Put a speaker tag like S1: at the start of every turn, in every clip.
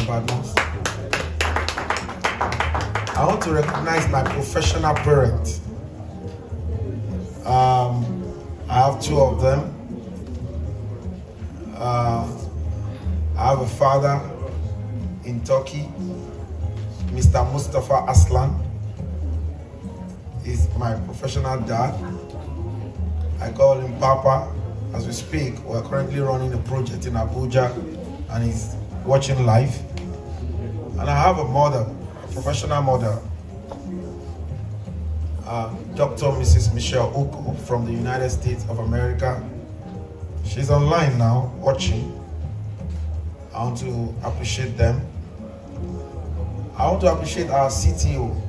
S1: Badmus. I want to recognize my professional parents. I have two of them. I have a father in Turkey, Mr. Mustafa Aslan. He's my professional dad. I call him Papa. As we speak, we're currently running a project in Abuja and he's watching live. And I have a mother, a professional mother, Dr. Mrs. Michelle Oko from the United States of America. She's online now, watching. I want to appreciate them. I want to appreciate our CTO.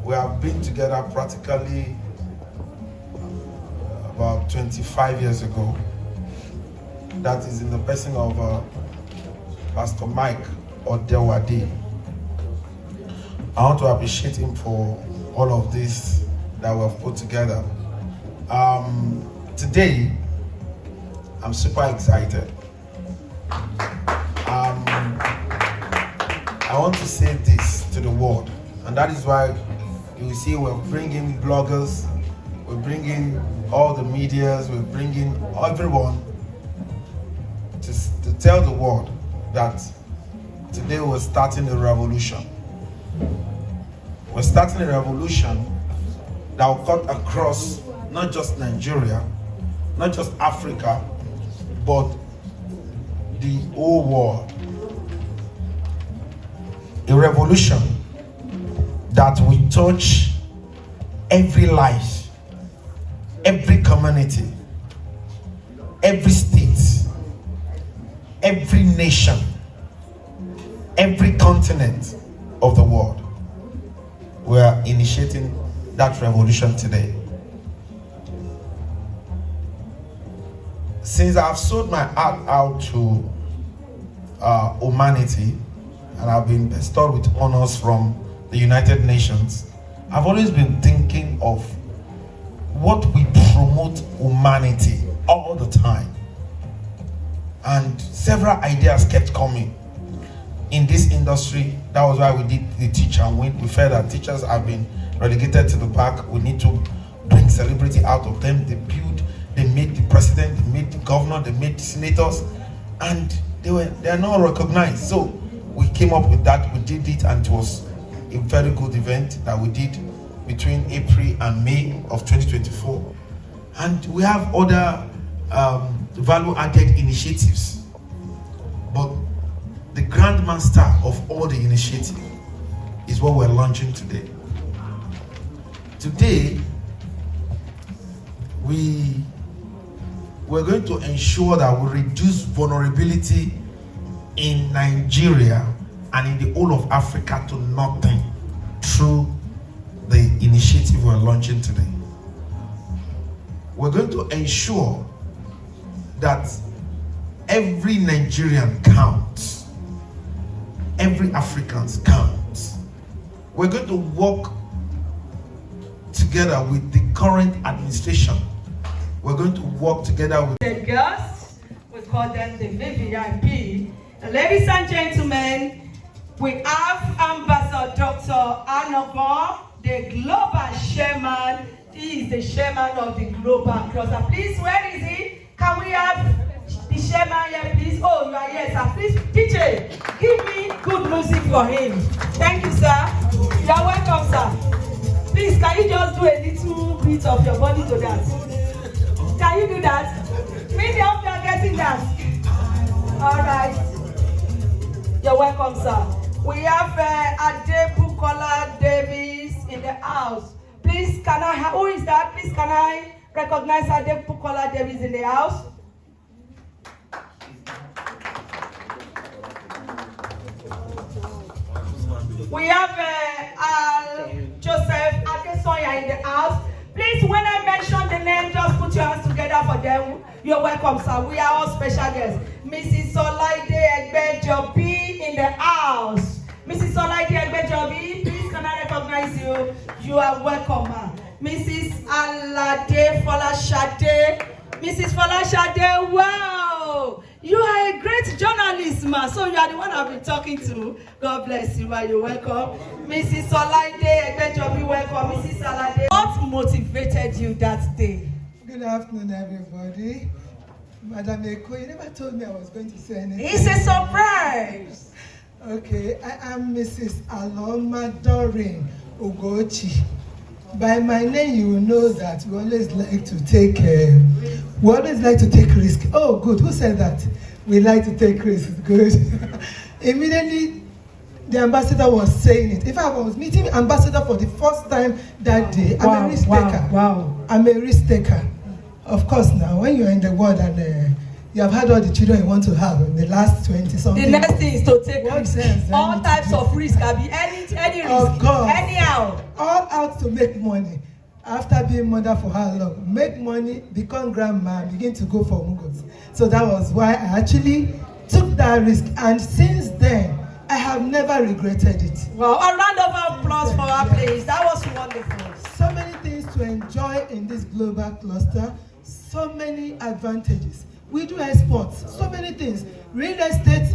S1: We have been together practically about 25 years ago. That is in the person of Pastor Mike Odewade. I want to appreciate him for all of this that we have put together. Today, I'm super excited. I want to say this to the world, and that is why you see we're bringing bloggers, we're bringing all the medias, we're bringing everyone to tell the world that today we're starting a revolution. We're starting a revolution that will cut across not just Nigeria, not just Africa, but the whole world. A revolution that will touch every life, every community, every state, every nation, every continent of the world. We are initiating that revolution today. Since I've sold my art out to humanity, and I've been bestowed with honors from the United Nations, I've always been thinking of what we promote humanity all the time. And several ideas kept coming in this industry. That was why we did the Teach and Win. We felt that teachers have been relegated to the back. We need to bring celebrity out of them. They build, they made the president, they made the governor, they made the senators, and they are not recognized. So we came up with that, we did it, and it was a very good event that we did between April and May of 2024. And we have other value-added initiatives. But the grandmaster of all the initiatives is what we're launching today. Today, we're going to ensure that we reduce vulnerability in Nigeria and in the whole of Africa to nothing through the initiative we're launching today. We're going to ensure that every Nigerian counts, every African counts. We're going to work together with the current administration. We're going to work together with
S2: the girls. We call them the VVIP. Ladies and gentlemen, we have Ambassador Dr. Adekunle, the global chairman. He is the chairman of the global cluster. Please, where is he? Can we have the chairman here, please? Oh, you are here, sir. Please, DJ, give me good music for him. Thank you, sir. You are welcome, sir. Please, can you just do a little bit of your body to dance? Can you do that? Many of you are getting that. All right. You're welcome, sir. We have Adekunle Davis in the house. Please, can I? Who is that? Please, can I recognize Adekunle Davis in the house? We have Joseph Adesoya in the house. Please, when I mention the name, just put your hands together for them. You're welcome, sir. We are all special guests. Mrs. Olaide Egbejobi in the house. Mrs. Olaide Egbejobi, please can I recognize you? You are welcome, ma'am. Mrs. Alade Folashade. Mrs. Folashade, wow! You are a great journalist, ma. So you are the one I've been talking to. God bless you, ma. You're welcome. Mrs. Olaide, Egbejobi, welcome. Mrs. Olaide. What motivated you that day?
S3: Good afternoon, everybody. Madam Eko, you never told me I was going to say anything.
S2: It's a surprise.
S3: Okay, I am Mrs. Aloma Doreen Ugochi. By my name, you will know that we always like to take risk. Oh, good. Who said that? We like to take risks. Good. Immediately, the ambassador was saying it. If I was meeting ambassador for the first time that day, I'm a risk taker.
S2: Wow.
S3: I'm a risk taker. Of course, now when you're in the world and you have had all the children you want to have in the last 20-something.
S2: The next thing is to take risks. All types of risk. Can be any risk.
S3: Of course.
S2: Anyhow.
S3: All out to make money. After being mother for how long? Make money, become grandma, and begin to go for muggles. So that was why I actually took that risk. And since then, I have never regretted it.
S2: Wow, a round of applause for our place. That was wonderful.
S3: So many things to enjoy in this global cluster. So many advantages. We do exports, so many things. Real estate,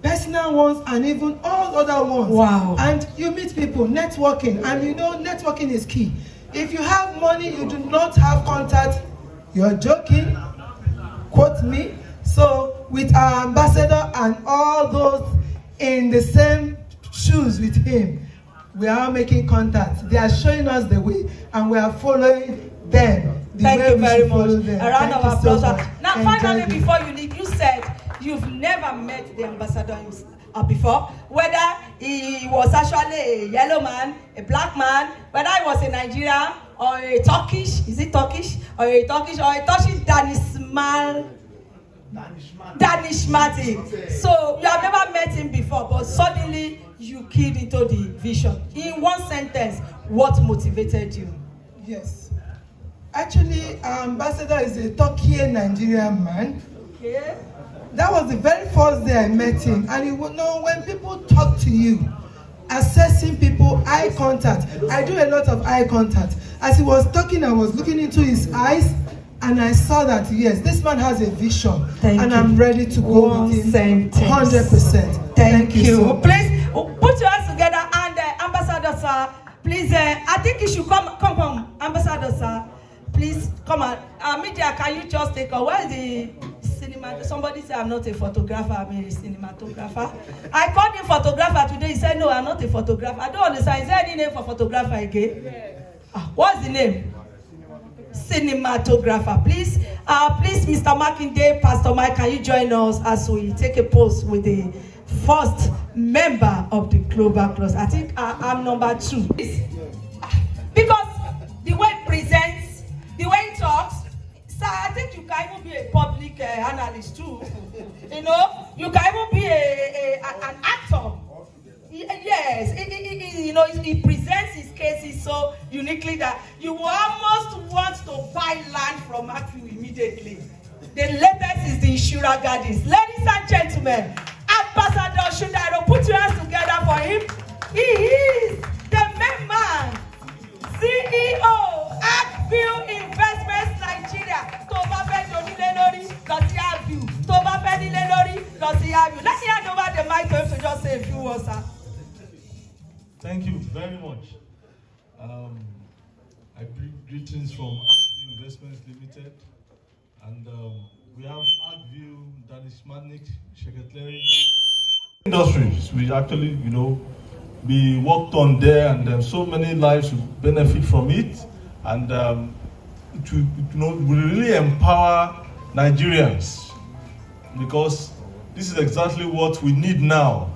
S3: personal ones, and even all other ones.
S2: Wow.
S3: And you meet people, networking, and you know networking is key. If you have money, you do not have contact, you're joking, quote me. So with our ambassador and all those in the same shoes with him, we are making contact. They are showing us the way, and we are following them.
S2: Thank you very much.
S3: A
S2: round of applause. Now, finally,
S3: Enjoy
S2: before you leave, you said you've never met the ambassador before, whether he was actually a yellow man, a black man, whether he was a Nigerian or a Turkish, is it Turkish? Or a Turkish Danishmati. So you have never met him before, but suddenly you keyed into the vision. In one sentence, what motivated you?
S3: Yes. Actually, our ambassador is a Turkish Nigerian man.
S2: Okay.
S3: That was the very first day I met him. And you would know when people talk to you, assessing people, eye contact. I do a lot of eye contact. As he was talking, I was looking into his eyes, and I saw that, yes, this man has a vision. And I'm ready to go with him 100%.
S2: Thank you.
S3: So
S2: Please put your hands together, and Ambassador, sir, please, I think you should come, Ambassador, sir. Please come on. Media, can you just take a where is the cinema? Somebody said I'm not a photographer, I'm a cinematographer. I called him photographer today. He said, no, I'm not a photographer. I don't understand. Is there any name for photographer again? Yeah. What's the name? Cinematographer. Please, please, Mr. Makinde, Pastor Mike, can you join us as we take a pose with the first member of the global cluster? I think I'm number 2. Because the way it presents, the way he talks, sir, I think you can even be a public analyst too. You know, you can even be an actor. Yes, he presents his cases so uniquely that you will almost want to buy land from Matthew immediately. The latest is the Insurance Gardens. Ladies and gentlemen, Ambassador Shudairo, put your hands together for him. He is the main man, CEO, Adekunle Investments Nigeria. Tó bá fẹ́ donílé lórí, lọ sí Abu. Tó bá fẹ́ nílé lórí, lọ sí Abu. Let's hand over the mic to him to just say a few words, sir.
S4: Thank you very much. I bring greetings from Adekunle Investments Limited, and we have Adekunle Danishmanik Secretary Industries. We actually, we worked on there, and so many lives will benefit from it, and it will really empower Nigerians, because this is exactly what we need now.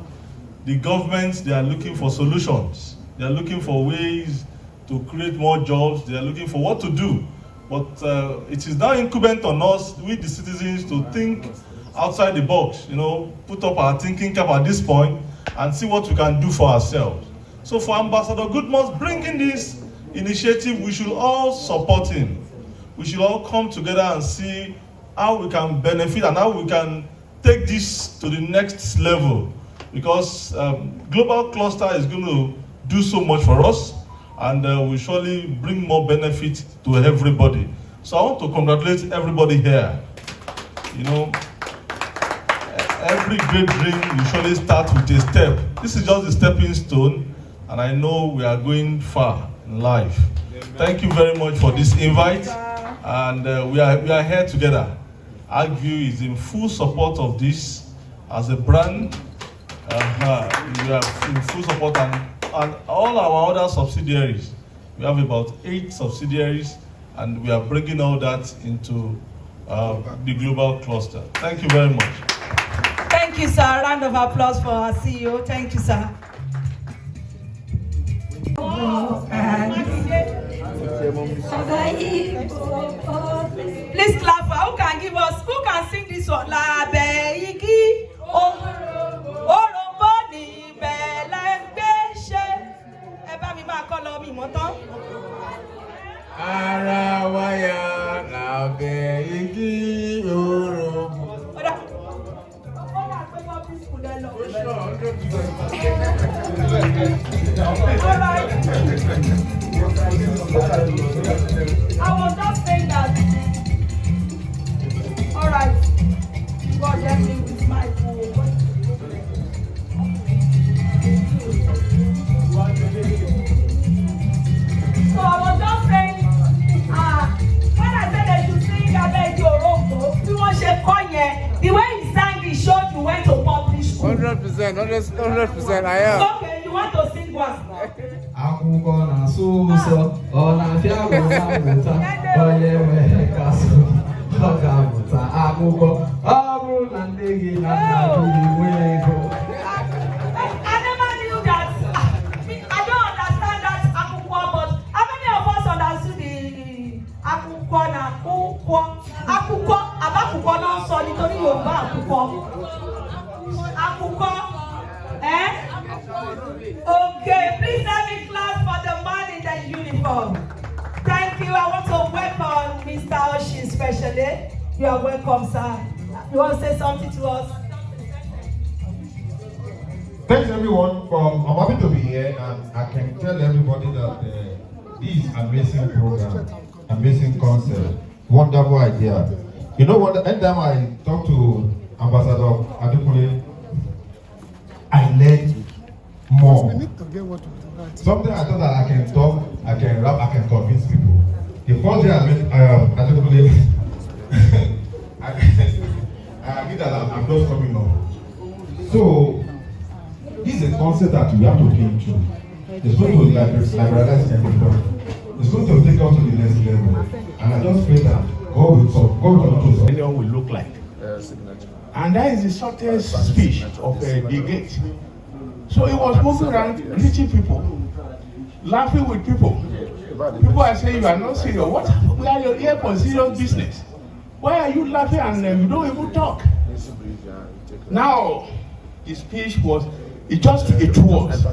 S4: The governments, they are looking for solutions. They are looking for ways to create more jobs. They are looking for what to do. But it is now incumbent on us, we the citizens, to think outside the box, put up our thinking cap at this point and see what we can do for ourselves. So for Ambassador Goodmus bringing this initiative, we should all support him. We should all come together and see how we can benefit and how we can take this to the next level. Because global cluster is going to do so much for us, and will surely bring more benefit to everybody. So I want to congratulate everybody here. every great dream usually starts with a step. This is just a stepping stone, and I know we are going far in life. Thank you very much for this invite, and we are here together. AgView is in full support of this as a brand. We are in full support, and all our other subsidiaries. We have about 8 subsidiaries, and we are bringing all that into the global cluster. Thank you very much.
S2: Thank you, sir. Round of applause for our CEO. Thank you, sir. Please clap for who can give us, who can sing this one? La Beiki, Orombo ni Belengbe. Eba mi ma kolo mi motan.
S5: Arawaya la Beiki Orombo.
S2: I was just saying that. All right. God help me with my phone. So I was just saying, when I said that you sing Abeg Orombo, we want to call you. The way he sang, he showed you went to public school.
S5: 100%, I am.
S2: Okay, you want to sing what?
S6: Akwụkwọ na-asụ ụsọ, ọ na-afịa amụta, onye nwere kasụ, ọ ga-amụta akwụkwọ, ọ bụrụ na nne gị na nna gị nwee ego.
S2: I never knew that. I don't understand that akwụkwọ, but how many of us understood the akwụkwọ na akwụkwọ? Akwụkwọ, abakwụkwọ náà sọ nítorí Yorùbá akwụkwọ. Akwụkwọ, eh? Okay, please let me clap for the man in the uniform. Thank you. I want to welcome Mr. Oshi especially. You are welcome, sir. You want to say something to us?
S7: Thanks everyone. I'm happy to be here, and I can tell everybody that this amazing program, amazing concept, wonderful idea. You know what? Anytime I talk to Ambassador Adekunle, I learn more. Something I thought that I can talk, I can rap, I can convince people. The first day I met Adekunle, I think that I'm just coming up. So this is a concept that we have to think through. It's going to liberalize everybody. It's going to take us to the next level. And I just pray that God will solve.
S8: Anyone will look like. And that is the shortest speech of the gate. So he was moving around, greeting people, laughing with people. People are saying, you are not serious. What? We are here for serious business. Why are you laughing and you don't even talk? Now, his speech was, it just it was.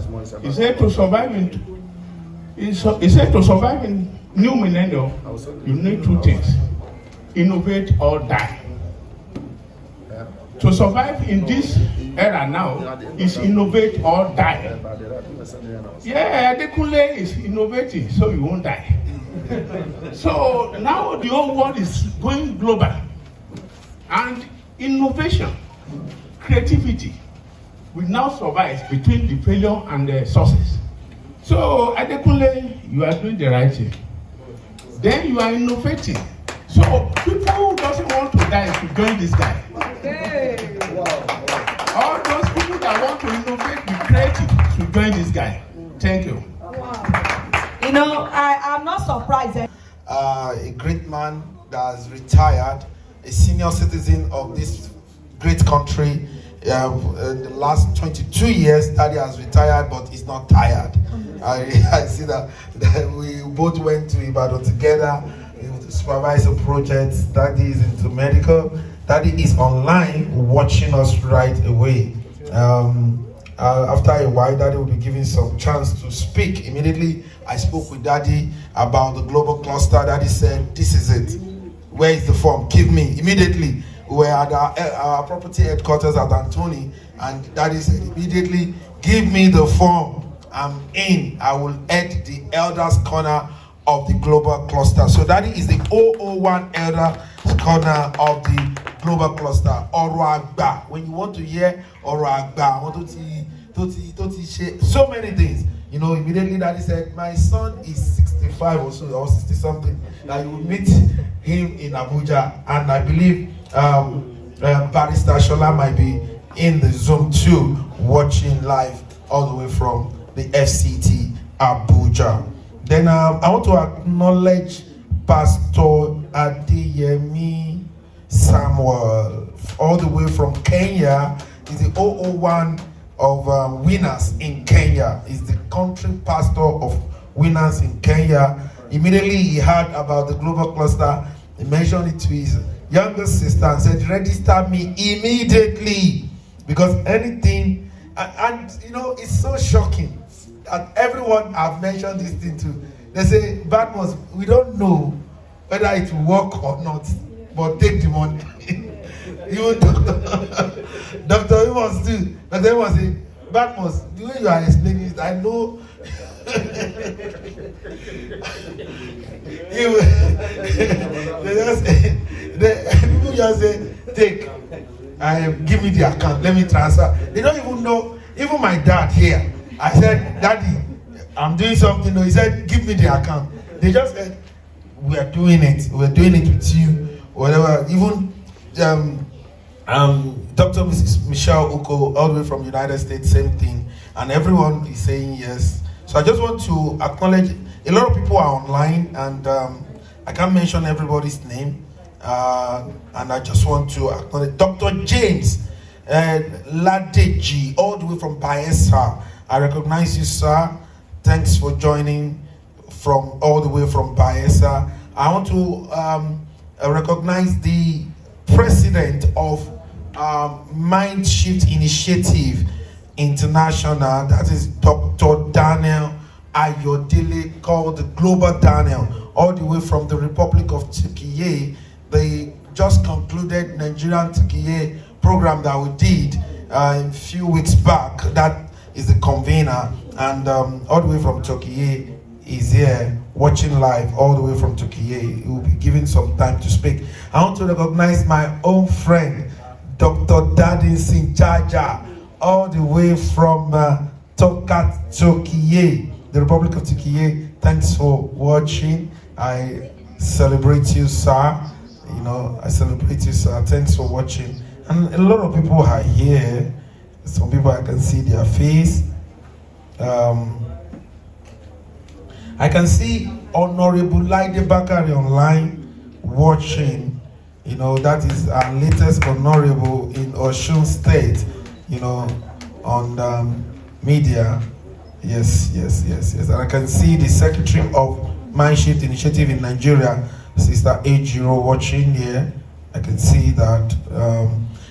S8: He said to survive in new millennium, you need 2 things: innovate or die. To survive in this era now is innovate or die. Yeah, Adekunle is innovating, so you won't die. So now the whole world is going global, and innovation, creativity will now survive between the failure and the success. So Adekunle, you are doing the right thing. Then you are innovating. So people who doesn't want to die should join this guy.
S2: Hey.
S8: Wow. All those people that want to innovate, be creative, should join this guy. Thank you.
S2: Wow. You know, I'm not surprised.
S1: A great man that has retired, a senior citizen of this great country. The last 22 years, Daddy has retired, but he's not tired. I see that we both went to Ibadan together to supervise a project. Daddy is into medical. Daddy is online watching us right away. After a while, Daddy will be given some chance to speak. Immediately, I spoke with Daddy about the global cluster. Daddy said, "This is it. Where is the form? Give me." Immediately, we were at our property headquarters at Antony, and Daddy said, "Immediately, give me the form. I'm in. I will head the elders' corner of the global cluster." So Daddy is the 001 elders corner of the Global Cluster, Oroagba. When you want to hear Oroagba, so many things. You know, immediately Daddy said, my son is 65 or so, or 60 something. That you will meet him in Abuja, and I believe Barrister Shola might be in the Zoom too, watching live all the way from the FCT Abuja. Then I want to acknowledge Pastor Adeyemi Samuel, all the way from Kenya. He's the 001 of Winners in Kenya. He's the country pastor of Winners in Kenya. Immediately he heard about the Global Cluster. He mentioned it to his younger sister and said, register me immediately, because anything, and you know, it's so shocking that everyone I've mentioned this thing to, they say, Badmus, we don't know whether it will work or not, but take the money. Even Dr. Amos too. Dr. Amos say, Badmus, the way you are explaining it, I know. People just say, take, give me the account, let me transfer. They don't even know. Even my dad here, I said, Daddy, I'm doing something. No, he said, give me the account. They just said, we are doing it with you, whatever. Even Dr. Mrs. Michelle Uko, all the way from United States, same thing, and everyone is saying yes. So I just want to acknowledge, a lot of people are online, and I can't mention everybody's name, and I just want to acknowledge Dr. James Ladeji, all the way from Bayelsa. I recognize you, sir. Thanks for joining from all the way from Bayelsa. I want to recognize the president of Mind Shift Initiative International, that is Dr. Daniel Ayodele, called the Global Daniel, all the way from the Republic of Turkey. They just concluded Nigerian Turkey program that we did a few weeks back. That is the convener, and all the way from Turkey is here watching live all the way from Turkey. He will be given some time to speak. I want to recognize my own friend, Dr. Dadin Sinchaja, all the way from Tokat, Turkey, the Republic of Turkey. Thanks for watching. I celebrate you, sir. You know, I celebrate you, sir. Thanks for watching. And a lot of people are here. Some people I can see their face. I can see Honorable Laide Bakari online watching. You know, that is our latest honorable in Osun State, you know, on media. Yes. And I can see the Secretary of Mindshift Initiative in Nigeria, Sister Ejiro, watching here. I can see that.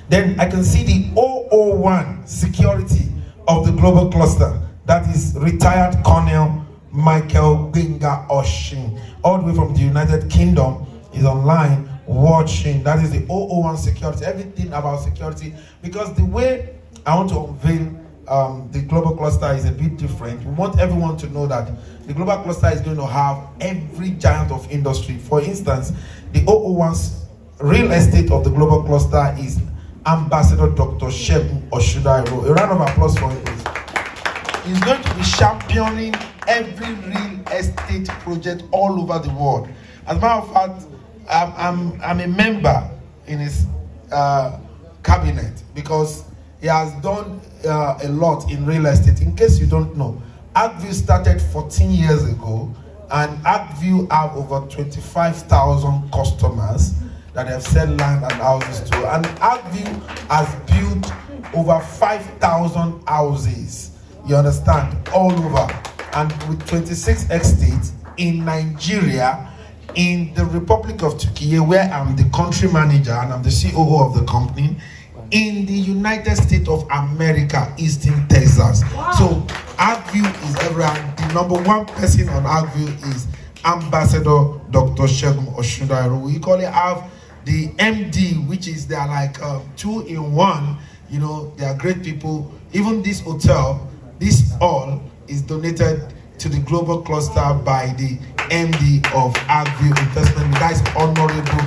S1: Then I can see the 001 security of the Global Cluster. That is retired Colonel Michael Benga Oshin, all the way from the United Kingdom, is online watching. That is the 001 security, everything about security, because the way I want to unveil the Global Cluster is a bit different. We want everyone to know that the Global Cluster is going to have every giant of industry. For instance, the 001's real estate of the Global Cluster is Ambassador Dr. Shegun Oshudairo. A round of applause for him, please. He's going to be championing every real estate project all over the world. As a matter of fact, I'm a member in his cabinet because he has done a lot in real estate. In case you don't know, Agview started 14 years ago, and Agview have over 25,000 customers that have sold land and houses to. And Agview has built over 5,000 houses, you understand, all over. And with 26 estates in Nigeria, in the Republic of Turkey, where I'm the country manager and I'm the COO of the company, in the United States of America, Eastern Texas. Wow. So Agview is everywhere. The number one person on Agview is Ambassador Dr. Shegun Oshudairo. We call it have the MD, which is they're like 2-in-1. You know, they are great people. Even this hotel, this all is donated to the Global Cluster by the MD of Agview Investment. The guy is Honorable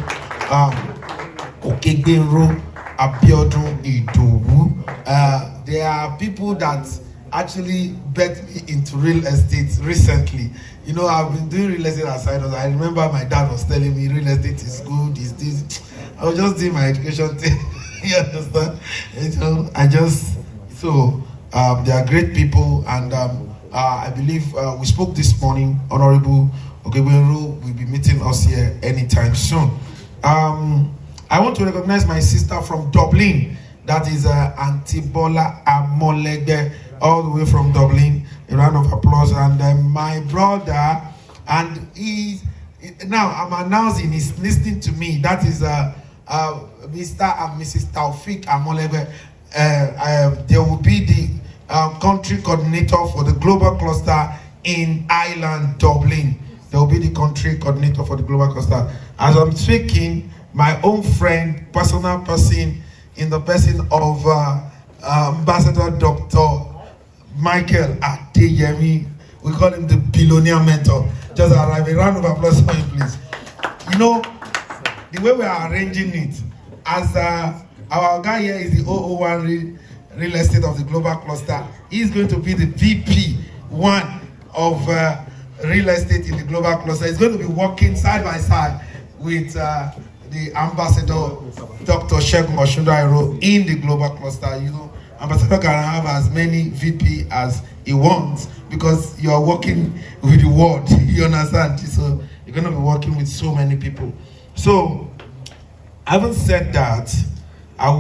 S1: Okegbenro, Abiodun Idowu. There are people that actually bet me into real estate recently. You know, I've been doing real estate aside. I remember my dad was telling me real estate is good, is this. I was just doing my education thing. You understand? They are great people, and I believe we spoke this morning. Honorable Okegbenro will be meeting us here anytime soon. I want to recognize my sister from Dublin. That is Auntie Bola Amolegbe, all the way from Dublin. A round of applause. And my brother, and now I'm announcing he's listening to me. That is Mr. and Mrs. Taufik Amolegbe. There will be the country coordinator for the global cluster in Ireland, Dublin. There will be the country coordinator for the global cluster. As I'm speaking, my own friend, personal person, in the person of Ambassador Dr. Michael Adeyemi, we call him the billionaire mentor. Just arrive. A round of applause for him, please. You know, the way we are arranging it, as our guy here is the 001 real estate of the global cluster, he's going to be the VP1 of real estate in the global cluster. He's going to be working side by side with the ambassador, Dr. Segun Osundairo, in the global cluster. You know, ambassador can have as many VP as he wants because you are working with the world. You understand? So you're going to be working with so many people. So, having said that, I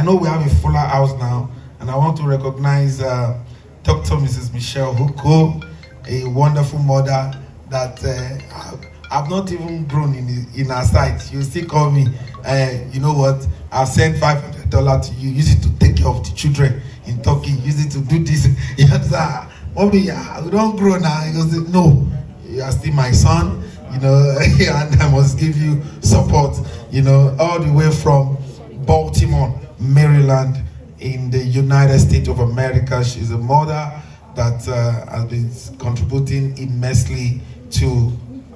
S1: know we have a fuller house now, and I want to recognize Dr. Mrs. Michelle Huko, a wonderful mother that I've not even grown in her sight. You still call me, you know what, I'll send $500 to you, use it to take care of the children in Turkey, use it to do this. You understand? Mommy, we don't grow now. He goes, no, you are still my son, you know, and I must give you support, you know, all the way from Baltimore, Maryland, in the United States of America. She's a mother that has been contributing immensely to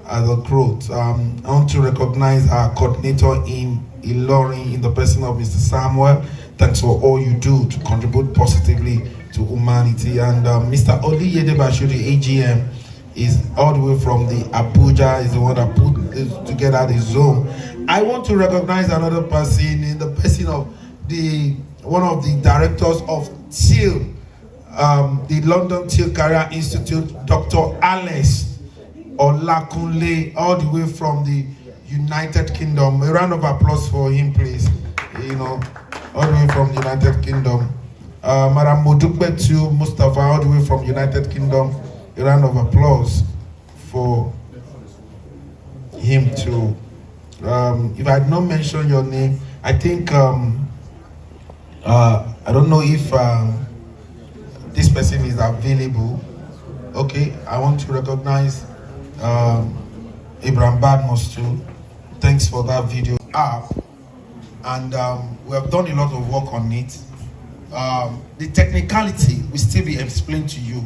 S1: the growth. I want to recognize our coordinator in Ilorin, in the person of Mr. Samuel. Thanks for all you do to contribute positively to humanity. And Mr. Oliyede Bashiri, AGM, is all the way from the Abuja, is the one that put together the zone. I want to recognize another person in the person of one of the directors of TIL, the London TIL Career Institute, Dr. Alex Adekunle, all the way from the United Kingdom. A round of applause for him, please. You know, all the way from the United Kingdom. Madam Modukbetu Mustafa, all the way from United Kingdom. A round of applause for him too. If I had not mentioned your name, I think I don't know if this person is available. Okay, I want to recognize Abraham Badmus too. Thanks for that video app, and we have done a lot of work on it. The technicality will still be explained to you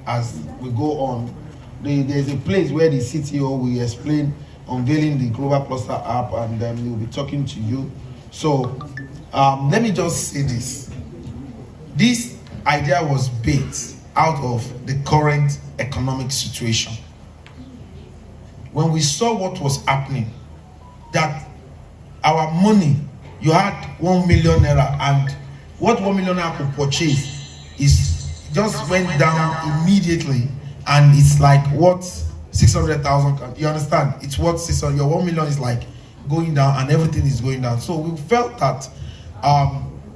S1: as we go on. There's a place where the CTO will explain, unveiling the Global Cluster app, and then we'll be talking to you. So let me just say this. This idea was baked out of the current economic situation. When we saw what was happening, that our money, you had 1 million naira, and what 1 million naira could purchase is just went down immediately, and it's like what 600,000. You understand? It's what 600. Your 1 million is like going down, and everything is going down. So we felt that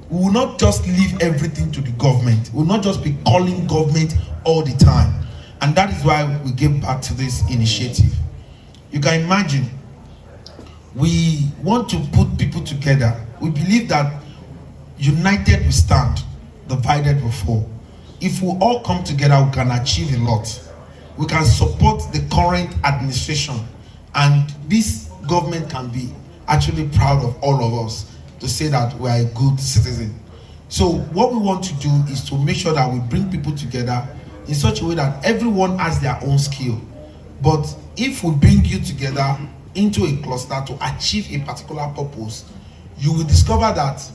S1: we will not just leave everything to the government. We will not just be calling government all the time, and that is why we gave back to this initiative. You can imagine, we want to put people together. We believe that united we stand, divided we fall. If we all come together, we can achieve a lot. We can support the current administration, and this government can be actually proud of all of us to say that we are a good citizen. So what we want to do is to make sure that we bring people together in such a way that everyone has their own skill. But if we bring you together, into a cluster to achieve a particular purpose, you will discover that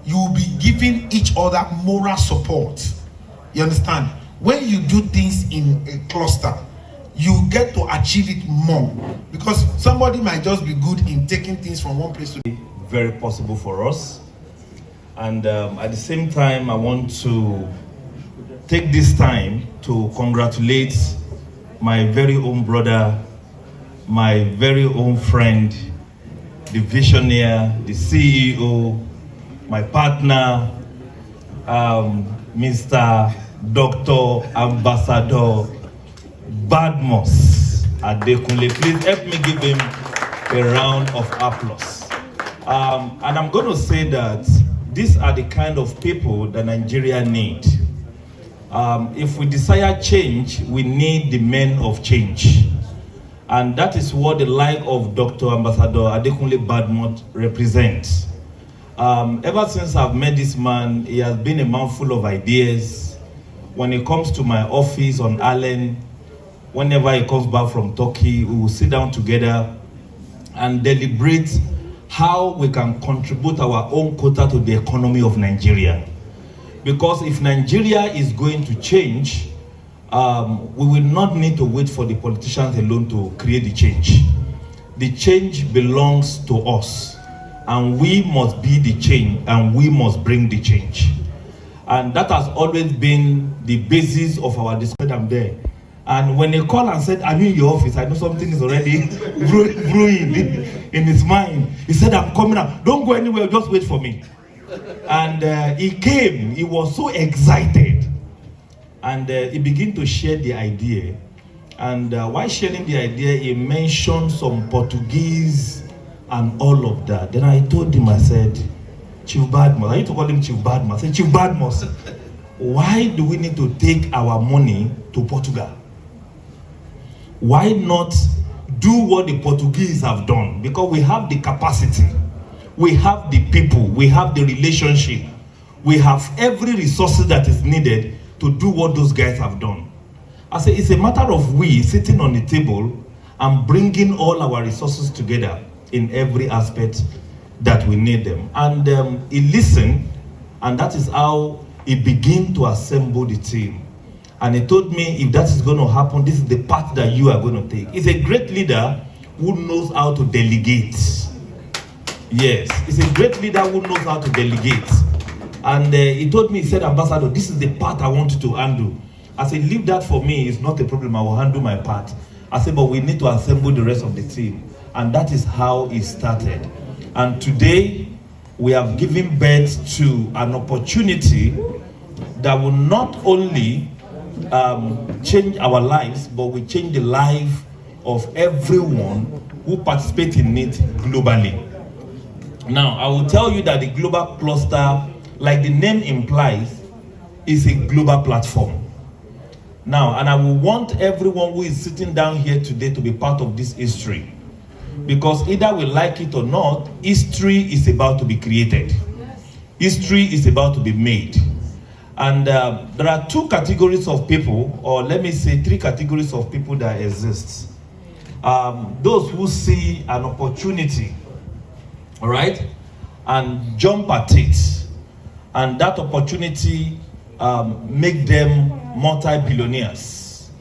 S1: you will be giving each other moral support. You understand? When you do things in a cluster, you get to achieve it more, because somebody might just be good in taking things from one place to
S9: very possible for us. And at the same time, I want to take this time to congratulate my very own brother, my very own friend, the visionary, the CEO, my partner, Mr. Dr. Ambassador Badmus Adekunle. Please help me give him a round of applause. And I'm going to say that these are the kind of people that Nigeria need. If we desire change, we need the men of change. And that is what the like of Dr. Ambassador Adekunle Badmus represents. Ever since I've met this man, he has been a man full of ideas. When he comes to my office on Allen, whenever he comes back from Turkey, we will sit down together and deliberate how we can contribute our own quota to the economy of Nigeria. Because if Nigeria is going to change, we will not need to wait for the politicians alone to create the change. The change belongs to us, and we must be the change, and we must bring the change. And that has always been the basis of our discussion. I'm there. And when they called and said, I'm in your office, I know something is already brewing in his mind. He said, I'm coming up. Don't go anywhere, just wait for me. And he came, he was so excited. And he began to share the idea. And while sharing the idea, he mentioned some Portuguese and all of that. Then I told him, I said, Chief Badmus, I used to call him Chief Badmus. I said, Chief Badmus, why do we need to take our money to Portugal? Why not do what the Portuguese have done? Because we have the capacity, we have the people, we have the relationship, we have every resource that is needed to do what those guys have done. I say it's a matter of we sitting on the table and bringing all our resources together in every aspect that we need them. And he listened, and that is how he began to assemble the team. And he told me, if that is going to happen, this is the path that you are going to take. He's a great leader who knows how to delegate. Yes, he's a great leader who knows how to delegate. And he told me, he said, Ambassador, this is the part I want you to handle. I said, leave that for me, it's not a problem, I will handle my part. I said, but we need to assemble the rest of the team. And that is how it started. And today, we have given birth to an opportunity that will not only change our lives, but will change the life of everyone who participates in it globally. Now, I will tell you that the global cluster, like the name implies, is a global platform. Now, and I will want everyone who is sitting down here today to be part of this history. Because either we like it or not, history is about to be created. History is about to be made. And there are two categories of people, or let me say 3 categories of people that exist. Those who see an opportunity, all right, and jump at it, and that opportunity make them multi-billionaires.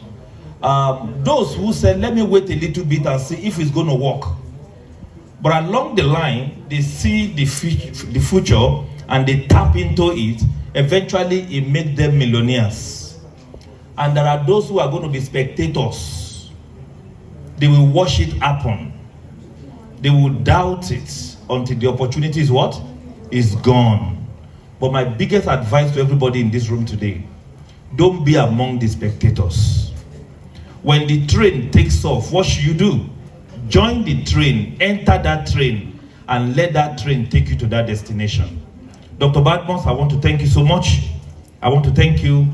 S9: Those who said, let me wait a little bit and see if it's going to work. But along the line, they see the future and they tap into it. Eventually, it makes them millionaires. And there are those who are going to be spectators. They will watch it happen. They will doubt it until the opportunity is what? Is gone. But my biggest advice to everybody in this room today, don't be among the spectators. When the train takes off, what should you do? Join the train, enter that train, and let that train take you to that destination. Dr. Badmus, I want to thank you so much. I want to thank you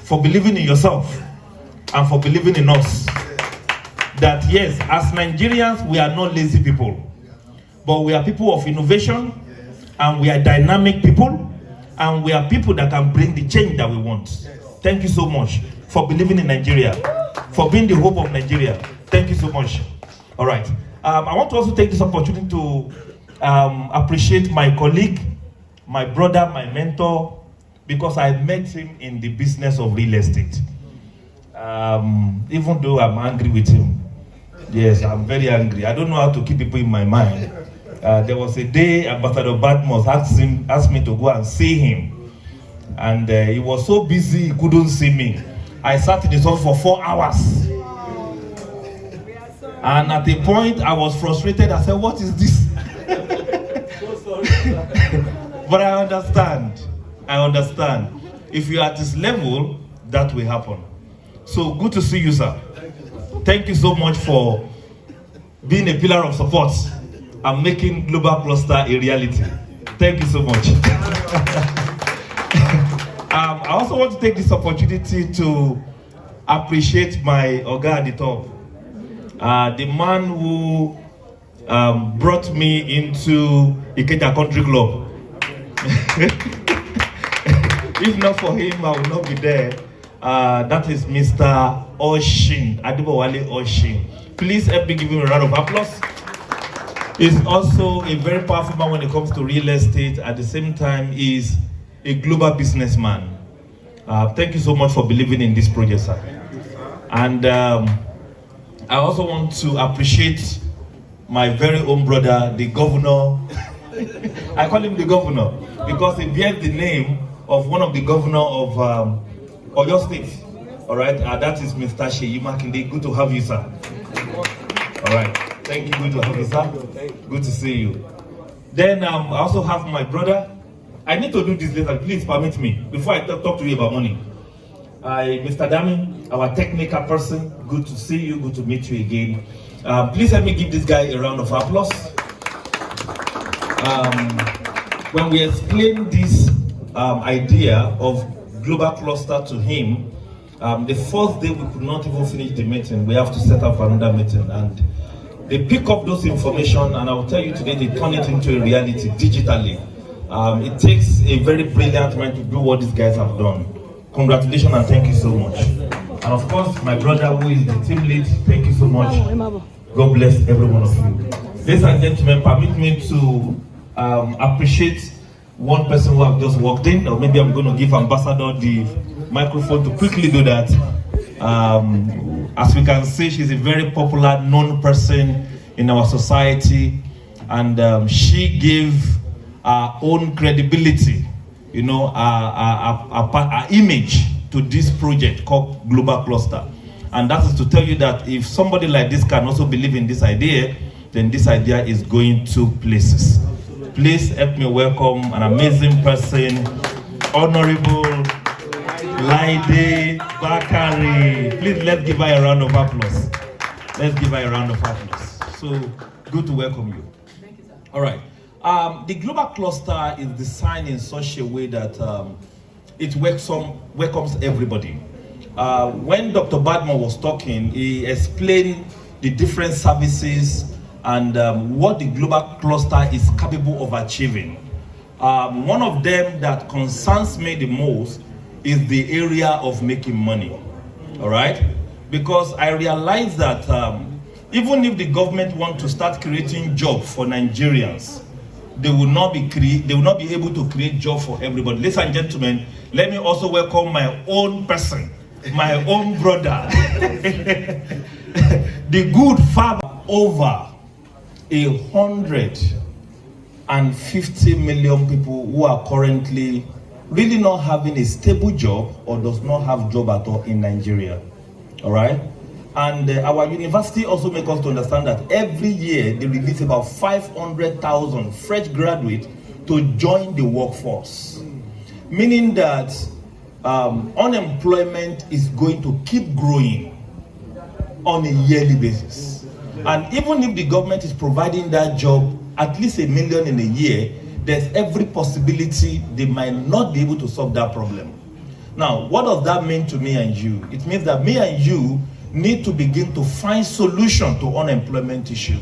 S9: for believing in yourself and for believing in us. That yes, as Nigerians, we are not lazy people, but we are people of innovation, and we are dynamic people, and we are people that can bring the change that we want. Thank you so much for believing in Nigeria, for being the hope of Nigeria. Thank you so much. All right. I want to also take this opportunity to appreciate my colleague, my brother, my mentor, because I met him in the business of real estate. Even though I'm angry with him. Yes, I'm very angry. I don't know how to keep people in my mind. There was a day Ambassador Badmus asked me to go and see him. And he was so busy, he couldn't see me. I sat in his office for 4 hours. And at a point, I was frustrated. I said, what is this? But I understand. If you're at this level, that will happen. So good to see you, sir. Thank you so much for being a pillar of support and making Global Cluster a reality. Thank you so much. I also want to take this opportunity to appreciate my Oga at the top. The man who brought me into Ikeja Country Club. If not for him, I would not be there. That is Mr. Oshin, Adibowale Oshin. Please help me give him a round of applause. He's also a very powerful man when it comes to real estate. At the same time, he's a global businessman. Thank you so much for believing in this project, sir. And I also want to appreciate my very own brother, the governor. I call him the governor because he bears the name of one of the governor of Oyo State. All right, that is Mr. Sheyi Makinde. Good to have you, sir. All right, thank you. Good to have you, sir. Good to see you. Then I also have my brother. I need to do this later. Please permit me before I talk to you about money. Mr. Dami, our technical person. Good to see you. Good to meet you again. Please help me give this guy a round of applause. When we explained this idea of global cluster to him, the first day we could not even finish the meeting. We have to set up another meeting, and they pick up those information, and I will tell you today they turn it into a reality digitally. It takes a very brilliant mind to do what these guys have done. Congratulations and thank you so much. And of course, my brother who is the team lead, thank you so much. God bless every one of you. Ladies and gentlemen, permit me to appreciate one person who have just walked in, or maybe I'm going to give Ambassador the microphone to quickly do that. As we can see, she's a very popular, known person in our society, and she gave our own credibility, you know, our image to this project called Global Cluster. And that is to tell you that if somebody like this can also believe in this idea, then this idea is going to places. Please help me welcome an amazing person, Honorable Laide Bakari. Please let's give her a round of applause. Let's give her a round of applause. So good to welcome you.
S2: Thank you, sir.
S9: All right. The global cluster is designed in such a way that it welcomes everybody. When Dr. Badmus was talking, he explained the different services and what the global cluster is capable of achieving. One of them that concerns me the most is the area of making money. All right? Because I realize that even if the government wants to start creating jobs for Nigerians, they will not be able to create jobs for everybody. Ladies and gentlemen, let me also welcome my own person, my own brother, the good father. Over 150 million people who are currently really not having a stable job or does not have job at all in Nigeria. All right? And our university also makes us to understand that every year they release about 500,000 fresh graduates to join the workforce. Meaning that unemployment is going to keep growing on a yearly basis. And even if the government is providing that job, at least 1 million in a year, there's every possibility they might not be able to solve that problem. Now, what does that mean to me and you? It means that me and you need to begin to find solution to unemployment issue.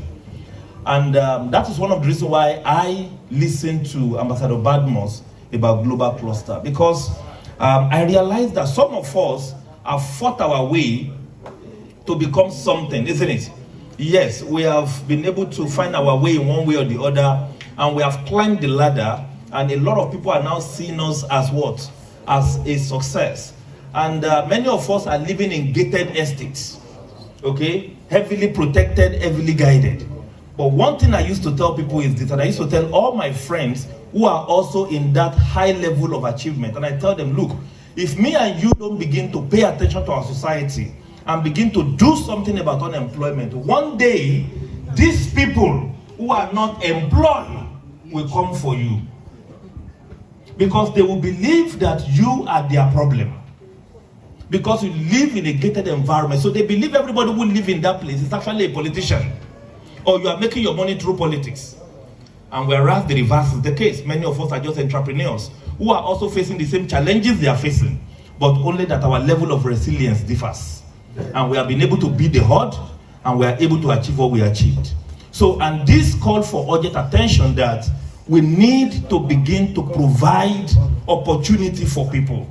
S9: And that is one of the reasons why I listened to Ambassador Badmus about global cluster, because I realized that some of us have fought our way to become something, isn't it? yes, we have been able to find our way in one way or the other, and we have climbed the ladder, and a lot of people are now seeing us as what? As a success. And many of us are living in gated estates, okay? Heavily protected, heavily guided. But one thing I used to tell people is this, and I used to tell all my friends who are also in that high level of achievement, and I tell them, look, if me and you don't begin to pay attention to our society and begin to do something about unemployment, one day, these people who are not employed will come for you. Because they will believe that you are their problem. Because you live in a gated environment. So they believe everybody who live in that place is actually a politician. Or you are making your money through politics. And whereas the reverse is the case, many of us are just entrepreneurs who are also facing the same challenges they are facing, but only that our level of resilience differs. And we have been able to beat the horde, and we are able to achieve what we achieved. So, and this called for urgent attention that we need to begin to provide opportunity for people.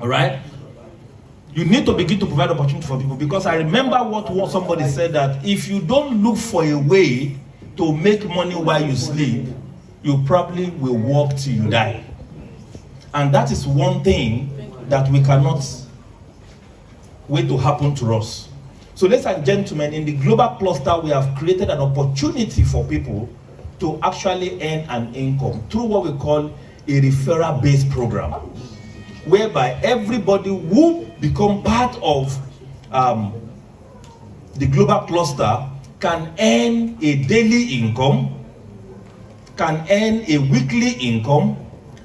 S9: All right? You need to begin to provide opportunity for people, because I remember what somebody said, that if you don't look for a way to make money while you sleep, you probably will work till you die. And that is one thing that we cannot wait to happen to us. So ladies and gentlemen, in the global cluster, we have created an opportunity for people to actually earn an income through what we call a referral-based program, whereby everybody who become part of the global cluster can earn a daily income, can earn a weekly income,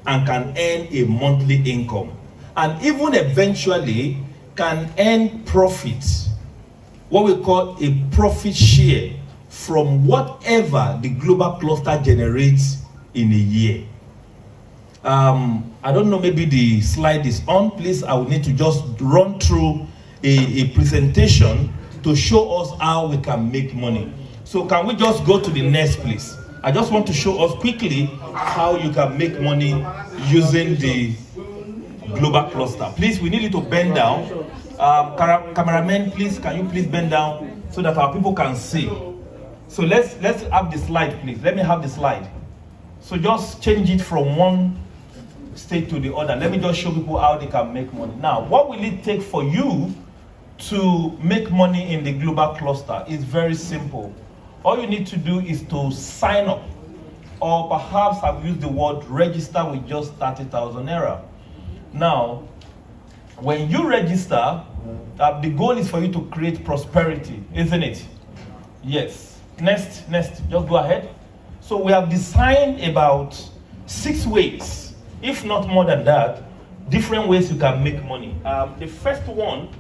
S9: and can earn a monthly income, and even eventually can earn profits, what we call a profit share, from whatever the global cluster generates in a year. I don't know, maybe the slide is on. Please, I will need to just run through a presentation to show us how we can make money. So can we just go to the next, please? I just want to show us quickly how you can make money using the global cluster. Please, we need you to bend down. Cameraman, please, can you please bend down so that our people can see? So let's have the slide, please. Let me have the slide. So just change it from one state to the other. Let me just show people how they can make money. Now, what will it take for you to make money in the global cluster? Is very simple. All you need to do is to sign up, or perhaps I've used the word register with just 30,000 naira. Now, when you register, the goal is for you to create prosperity, isn't it? Yes. Next, just go ahead. So we have designed about 6 ways, if not more than that, different ways you can make money. The first one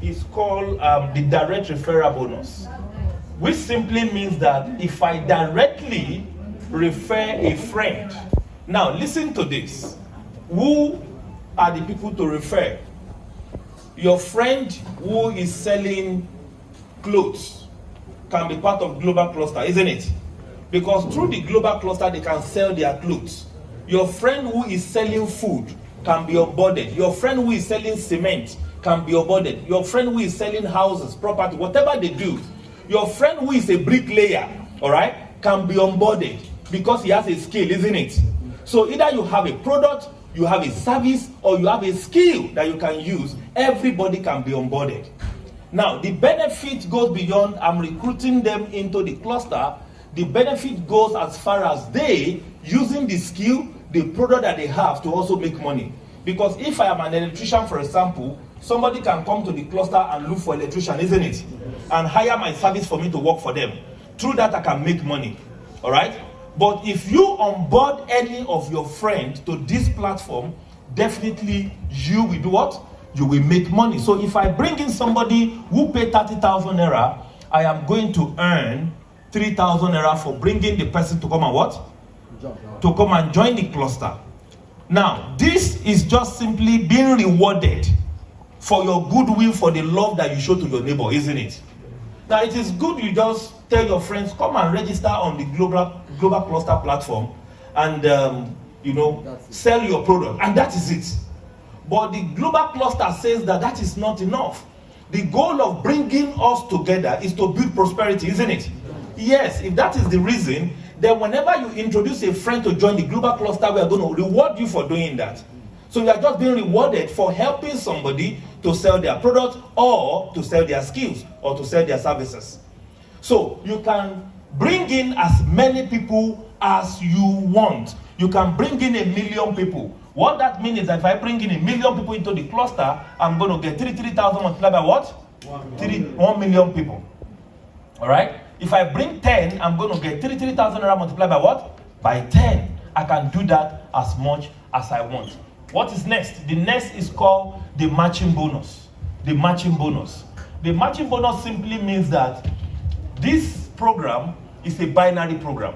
S9: is called the direct referral bonus, which simply means that if I directly refer a friend. Now listen to this. Who are the people to refer? Your friend who is selling clothes can be part of global cluster, isn't it? Because through the global cluster, they can sell their clothes. Your friend who is selling food can be onboarded. Your friend who is selling cement can be onboarded. Your friend who is selling houses, property, whatever they do. Your friend who is a bricklayer, all right, can be onboarded because he has a skill, isn't it? So either you have a product, you have a service, or you have a skill that you can use. Everybody can be onboarded. Now, the benefit goes beyond I'm recruiting them into the cluster. The benefit goes as far as they using the skill, the product that they have to also make money. Because if I am an electrician, for example, somebody can come to the cluster and look for an electrician, isn't it? And hire my service for me to work for them. Through that, I can make money. All right? But if you onboard any of your friends to this platform, definitely you will do what? You will make money. So if I bring in somebody who pay 30,000 naira, I am going to earn 3,000 naira for bringing the person to come and what? To come and join the cluster. Now, this is just simply being rewarded for your goodwill, for the love that you show to your neighbor, isn't it? Now, it is good you just tell your friends, come and register on the global cluster platform and, sell your product. And that is it. But the global cluster says that that is not enough. The goal of bringing us together is to build prosperity, isn't it? Yes, if that is the reason, then whenever you introduce a friend to join the global cluster, we are going to reward you for doing that. So you are just being rewarded for helping somebody to sell their product or to sell their skills or to sell their services. So you can bring in as many people as you want. You can bring in 1 million people. What that means is that if I bring in 1 million people into the cluster, I'm going to get 3,000 multiplied by what? 1 million people. All right? If I bring 10, I'm going to get 3,000 multiplied by what? By 10. I can do that as much as I want. What is next? The next is called the matching bonus. The matching bonus. The matching bonus simply means that this program is a binary program.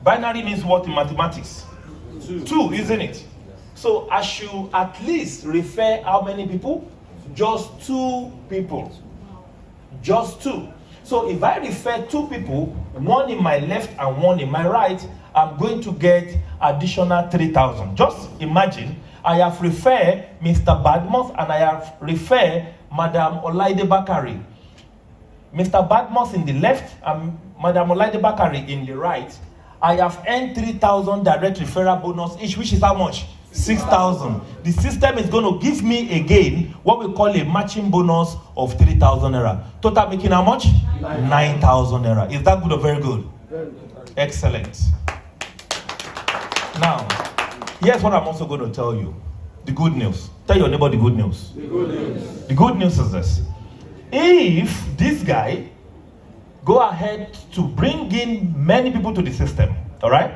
S9: Binary means what in mathematics? 2, isn't it? So I should at least refer how many people? Just 2 people. Just 2. So if I refer 2 people, one in my left and one in my right, I'm going to get additional 3,000. Just imagine, I have referred Mr. Badmus and I have referred Madam Olaide Bakari. Mr. Badmus in the left and Madam Olaide Bakari in the right. I have earned 3,000 direct referral bonus each, which is how much? 6,000. The system is going to give me again what we call a matching bonus of 3,000 naira. Total making how much? 9,000 naira. Is that good or very good? Excellent. Now, here's what I'm also going to tell you. The good news. Tell your neighbor the good news. The good news. The good news is this. If this guy go ahead to bring in many people to the system, all right?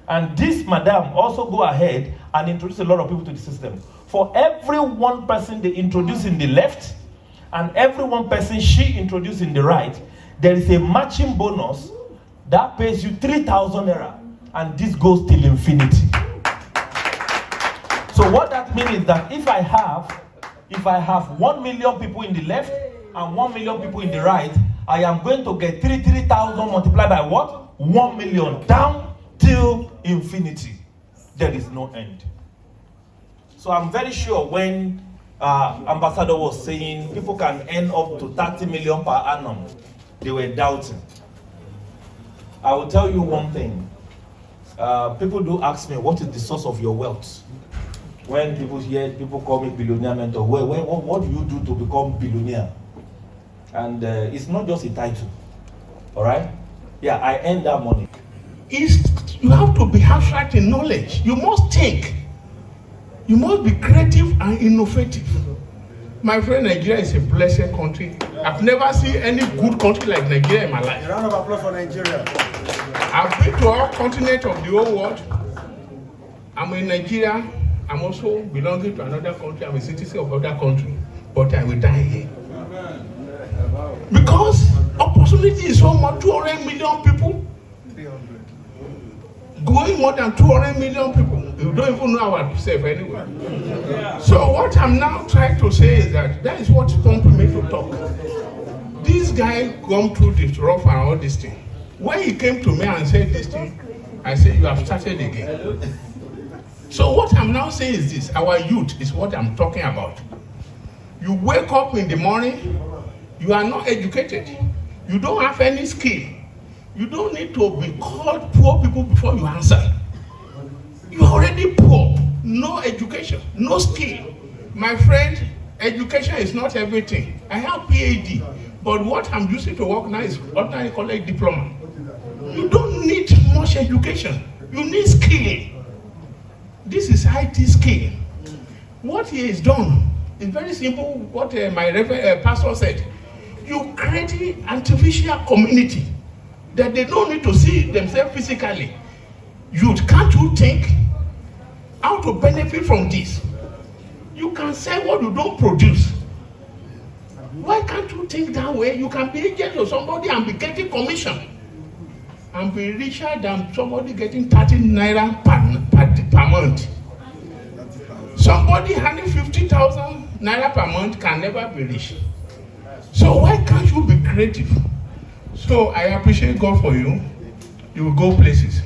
S9: And this madam also go ahead and introduce a lot of people to the system. For every one person they introduce in the left and every one person she introduced in the right, there is a matching bonus that pays you 3,000 naira, and this goes till infinity. So what that means is that if I have 1 million people in the left and 1 million people in the right, I am going to get 3,000 multiplied by what? 1 million down till infinity. There is no end. So I'm very sure when Ambassador was saying people can earn up to 30 million per annum, they were doubting. I will tell you one thing. People do ask me, what is the source of your wealth? When people hear people call me billionaire mentor, what do you do to become billionaire? And it's not just a title, all right? Yeah, I earn that money.
S8: You have to be abstract in knowledge. You must think. You must be creative and innovative. My friend, Nigeria is a blessed country. I've never seen any good country like Nigeria in my life.
S10: A round of applause for Nigeria.
S8: I've been to all continents of the whole world. I'm in Nigeria. I'm also belonging to another country. I'm a citizen of another country. But I will die here. Because opportunity is so much, 200 million people.
S10: 300.
S8: Going more than 200 million people. You don't even know ourselves anyway. So what I'm now trying to say is that is what prompted me to talk. This guy gone through this rough and all this thing. When he came to me and said this thing, I said, you have started again. So what I'm now saying is this, our youth is what I'm talking about. You wake up in the morning, you are not educated. You don't have any skill. You don't need to be called poor people before you answer. You are already poor. No education, no skill. My friend, education is not everything. I have PhD, but what I'm using to work now is ordinary college diploma. You don't need much education. You need skill. This is IT skill. What he has done is very simple. What my pastor said. You create an artificial community that they don't need to see themselves physically. Can't you think how to benefit from this? You can sell what you don't produce. Why can't you think that way? You can be agent of somebody and be getting commission and be richer than somebody getting 30 naira per month. Somebody handing 50,000 naira per month can never be rich. So why can't you be creative? So I appreciate God for you. You will go places.